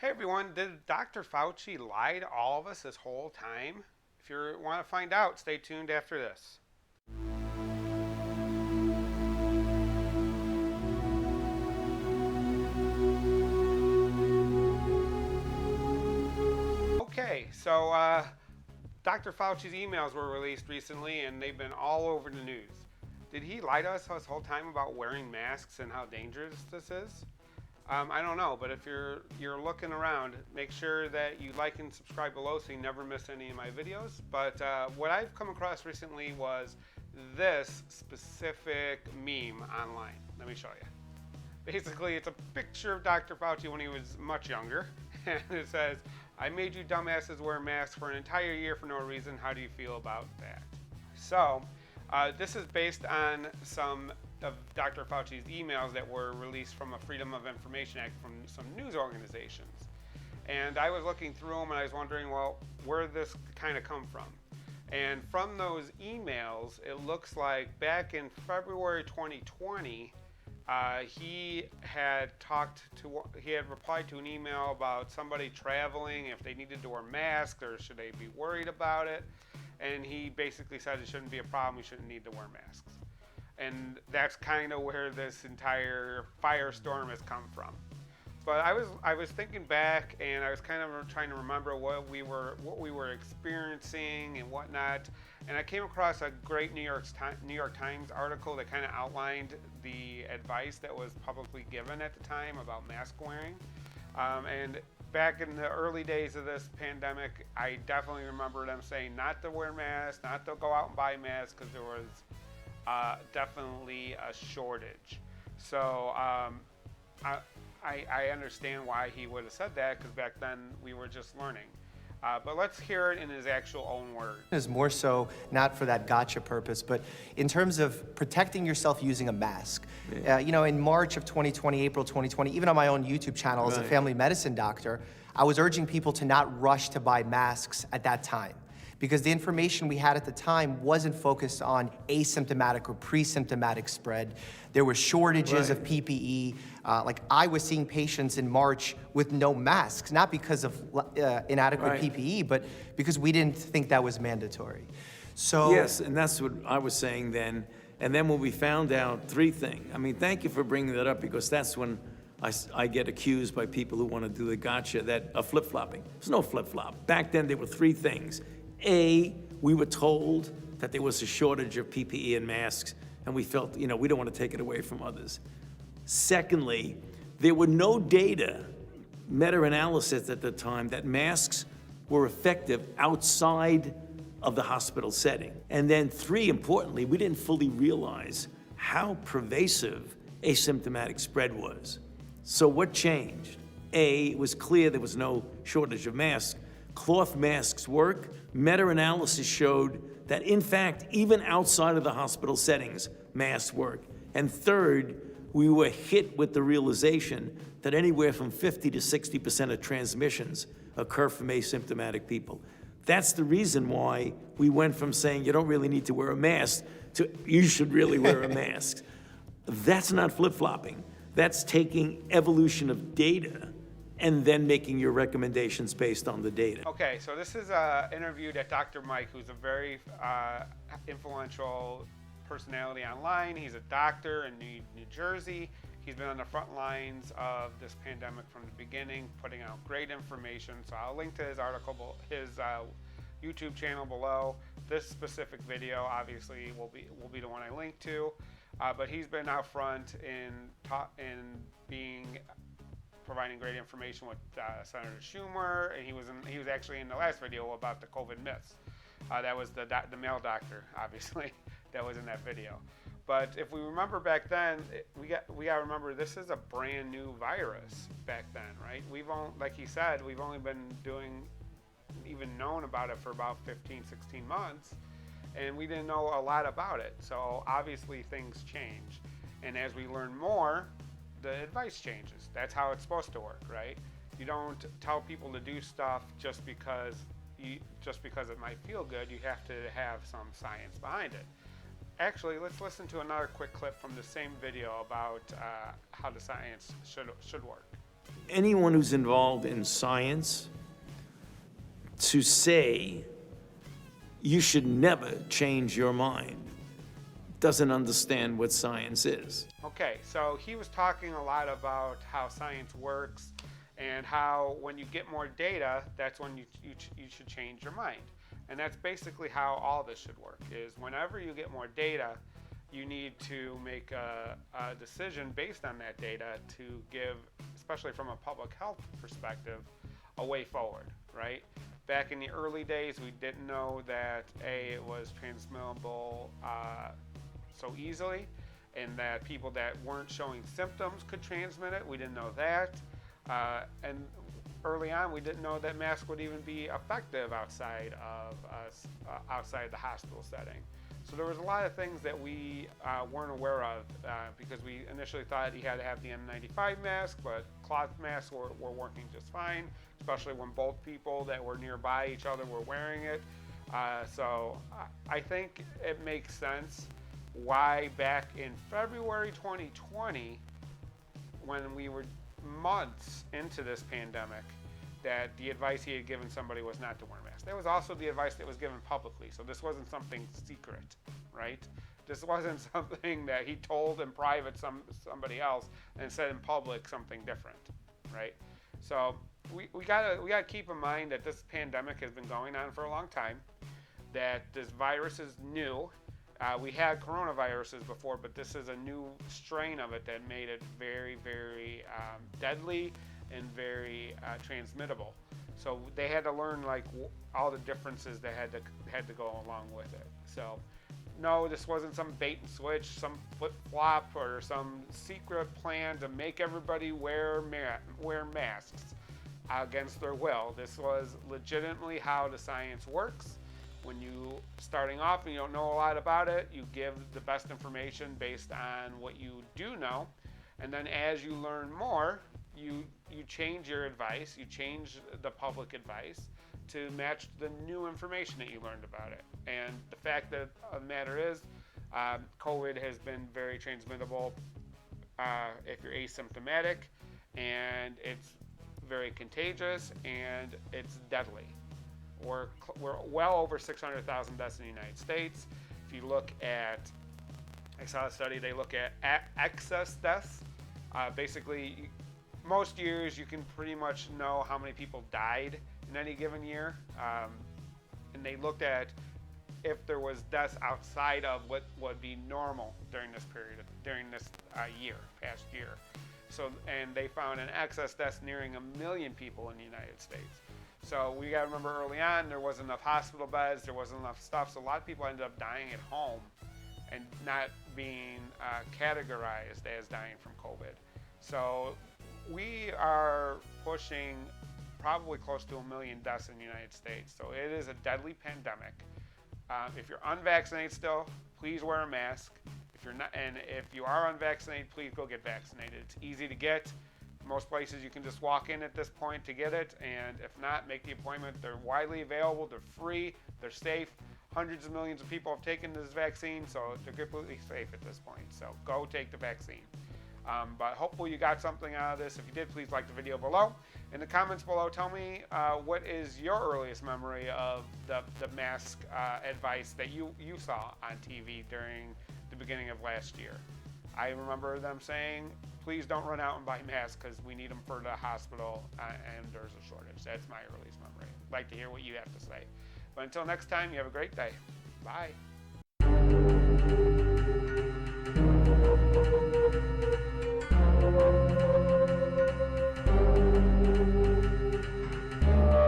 Hey everyone, did Dr. Fauci lie to all of us this whole time? If you want to find out, stay tuned after this. Okay, so Dr. Fauci's emails were released recently and they've been all over the news. Did he lie to us this whole time about wearing masks and how dangerous this is? I don't know, but if you're looking around, make sure that you like and subscribe below so you never miss any of my videos. But what I've come across recently was this specific meme online. Let me show you. Basically, it's a picture of Dr. Fauci when he was much younger, and it says, "I made you dumbasses wear masks for an entire year for no reason. How do you feel about that?" So, this is based on some of Dr. Fauci's emails that were released from a Freedom of Information Act from some news organizations. And I was looking through them and I was wondering, well, where did this kind of come from? And from those emails, it looks like back in February 2020, he had replied to an email about somebody traveling, if they needed to wear masks or should they be worried about it. And he basically said it shouldn't be a problem, we shouldn't need to wear masks. And that's kind of where this entire firestorm has come from. But I was thinking back, and I was kind of trying to remember what we were experiencing and whatnot. And I came across a great New York Times article that kind of outlined the advice that was publicly given at the time about mask wearing. And back in the early days of this pandemic, I definitely remember them saying not to wear masks, not to go out and buy masks, because there was definitely a shortage. So I understand why he would have said that, because back then we were just learning. But let's hear it in his actual own words. Is more so not for that gotcha purpose, but in terms of protecting yourself using a mask. Yeah. In March of 2020, April 2020, even on my own YouTube channel as a family medicine doctor, I was urging people to not rush to buy masks at that time, because the information we had at the time wasn't focused on asymptomatic or pre-symptomatic spread. There were shortages of PPE. Like I was seeing patients in March with no masks, not because of inadequate PPE, but because we didn't think that was mandatory. So yes, and that's what I was saying then. And then when we found out three things, I mean, thank you for bringing that up, because that's when I get accused by people who want to do the gotcha that are flip-flopping. There's no flip-flop. Back then there were three things. A, we were told that there was a shortage of PPE and masks, and we felt, we don't want to take it away from others. Secondly, there were no data, meta-analysis at the time, that masks were effective outside of the hospital setting. And then three, importantly, we didn't fully realize how pervasive asymptomatic spread was. So what changed? A, it was clear there was no shortage of masks. Cloth masks work. Meta-analysis showed that, in fact, even outside of the hospital settings, masks work. And third, we were hit with the realization that anywhere from 50 to 60% of transmissions occur from asymptomatic people. That's the reason why we went from saying you don't really need to wear a mask to you should really wear a mask. That's not flip-flopping. That's taking evolution of data and then making your recommendations based on the data. Okay, so this is an interview that Dr. Mike, who's a very influential personality online. He's a doctor in New Jersey. He's been on the front lines of this pandemic from the beginning, putting out great information. So I'll link to his article, his YouTube channel below. This specific video, obviously, will be the one I link to. But he's been out front in providing great information with Senator Schumer, and he was actually in the last video about the COVID myths. That was the male doctor, obviously, that was in that video. But if we remember back then, we got to remember this is a brand new virus back then, right? Like he said, we've only been even known about it for about 15, 16 months, and we didn't know a lot about it. So obviously things change, and as we learn more, the advice changes. That's how it's supposed to work, right? You don't tell people to do stuff just because it might feel good. You have to have some science behind it. Actually, let's listen to another quick clip from the same video about how the science should work. anyone who's involved in science to say you should never change your mind doesn't understand what science is. Okay, so he was talking a lot about how science works and how when you get more data, that's when you should change your mind. And that's basically how all this should work, is whenever you get more data, you need to make a decision based on that data to give, especially from a public health perspective, a way forward, right? Back in the early days, we didn't know that it was transmissible so easily, and that people that weren't showing symptoms could transmit it. We didn't know that. And early on, we didn't know that masks would even be effective outside of outside the hospital setting. So there was a lot of things that we weren't aware of because we initially thought you had to have the N95 mask, but cloth masks were working just fine, especially when both people that were nearby each other were wearing it. So I think it makes sense why back in February 2020, when we were months into this pandemic, that the advice he had given somebody was not to wear masks. That was also the advice that was given publicly, so this wasn't something secret, right? This wasn't something that he told in private somebody else and said in public something different, right? So we gotta keep in mind that this pandemic has been going on for a long time, that this virus is new. We had coronaviruses before, but this is a new strain of it that made it very, very deadly and very transmittable. So they had to learn like all the differences that had to go along with it. So no, this wasn't some bait and switch, some flip-flop, or some secret plan to make everybody wear masks against their will. This was legitimately how the science works. When you starting off and you don't know a lot about it, you give the best information based on what you do know, and then as you learn more, you change your advice, you change the public advice to match the new information that you learned about it. And the fact of the matter is, COVID has been very transmittable if you're asymptomatic, and it's very contagious, and it's deadly. We're well over 600,000 deaths in the United States. If you look at, I saw a study, they look at excess deaths. Basically, most years you can pretty much know how many people died in any given year. And they looked at if there was deaths outside of what would be normal during this period, during this past year. So, and they found an excess deaths nearing 1 million people in the United States. So we got to remember early on, there wasn't enough hospital beds, there wasn't enough stuff, so a lot of people ended up dying at home and not being categorized as dying from COVID. So we are pushing probably close to 1 million deaths in the United States. So it is a deadly pandemic. If you're unvaccinated still, please wear a mask. If you're not, and if you are unvaccinated, please go get vaccinated. It's easy to get. Most places you can just walk in at this point to get it, and if not, make the appointment. They're widely available, they're free, they're safe. Hundreds of millions of people have taken this vaccine, so they're completely safe at this point. So go take the vaccine. But hopefully you got something out of this. If you did, please like the video below. In the comments below, tell me what is your earliest memory of the mask advice that you saw on TV during the beginning of last year. I remember them saying, please don't run out and buy masks because we need them for the hospital and there's a shortage. That's my earliest memory. I'd like to hear what you have to say. But until next time, you have a great day. Bye.